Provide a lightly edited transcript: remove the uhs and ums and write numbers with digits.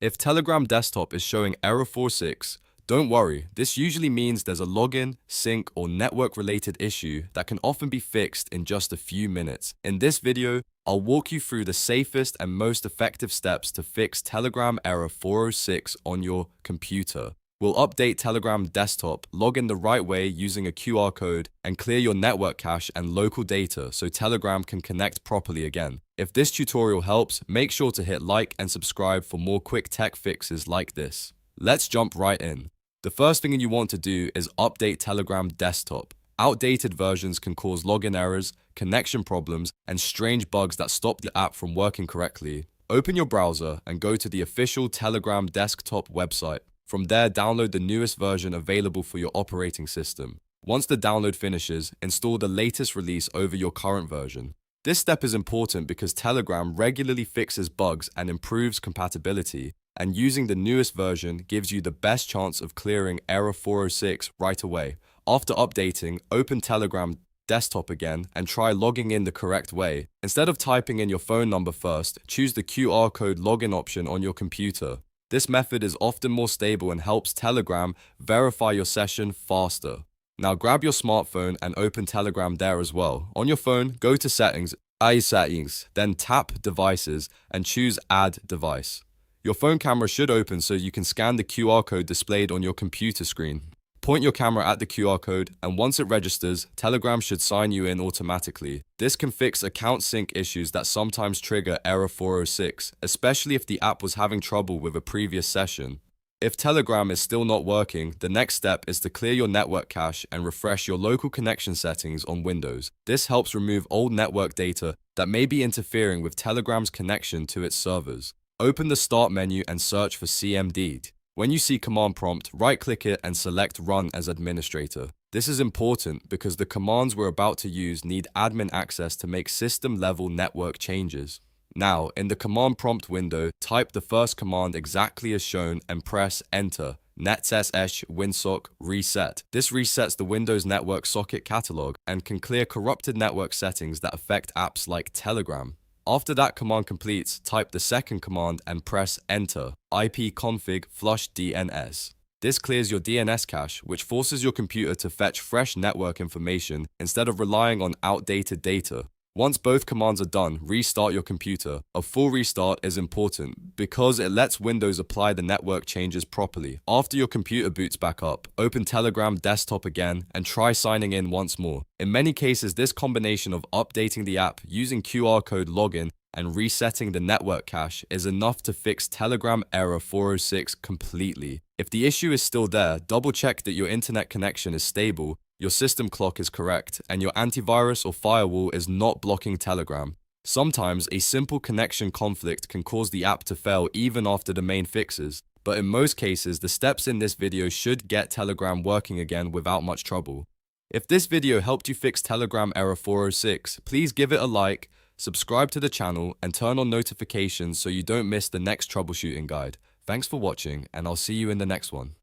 If Telegram desktop is showing error 46, don't worry, this usually means there's a login, sync, or network-related issue that can often be fixed in just a few minutes. In this video, I'll walk you through the safest and most effective steps to fix Telegram error 406 on your computer. We'll update Telegram desktop, log in the right way using a QR code, and clear your network cache and local data so Telegram can connect properly again. If this tutorial helps, make sure to hit like and subscribe for more quick tech fixes like this. Let's jump right in. The first thing you want to do is update Telegram desktop. Outdated versions can cause login errors, connection problems, and strange bugs that stop the app from working correctly. Open your browser and go to the official Telegram desktop website. From there, download the newest version available for your operating system. Once the download finishes, install the latest release over your current version. This step is important because Telegram regularly fixes bugs and improves compatibility, and using the newest version gives you the best chance of clearing error 406 right away. After updating, open Telegram desktop again and try logging in the correct way. Instead of typing in your phone number first, choose the QR code login option on your computer. This method is often more stable and helps Telegram verify your session faster. Now grab your smartphone and open Telegram there as well. On your phone, go to Settings, then tap Devices and choose Add Device. Your phone camera should open so you can scan the QR code displayed on your computer screen. Point your camera at the QR code, and once it registers, Telegram should sign you in automatically. This can fix account sync issues that sometimes trigger error 406, especially if the app was having trouble with a previous session. If Telegram is still not working, the next step is to clear your network cache and refresh your local connection settings on Windows. This helps remove old network data that may be interfering with Telegram's connection to its servers. Open the Start menu and search for CMD. When you see command prompt, right-click it and select Run as administrator. This is important because the commands we're about to use need admin access to make system-level network changes. Now, in the command prompt window, type the first command exactly as shown and press Enter. netsh winsock reset. This resets the Windows network socket catalog and can clear corrupted network settings that affect apps like Telegram. After that command completes, type the second command and press Enter. ipconfig flush DNS. This clears your DNS cache, which forces your computer to fetch fresh network information instead of relying on outdated data. Once both commands are done, restart your computer. A full restart is important because it lets Windows apply the network changes properly. After your computer boots back up, open Telegram desktop again and try signing in once more. In many cases, this combination of updating the app, using QR code login, and resetting the network cache is enough to fix Telegram error 406 completely. If the issue is still there, double check that your internet connection is stable, your system clock is correct, and your antivirus or firewall is not blocking Telegram. Sometimes a simple connection conflict can cause the app to fail even after the main fixes, but in most cases, the steps in this video should get Telegram working again without much trouble. If this video helped you fix Telegram error 406, please give it a like, subscribe to the channel, and turn on notifications so you don't miss the next troubleshooting guide. Thanks for watching, and I'll see you in the next one.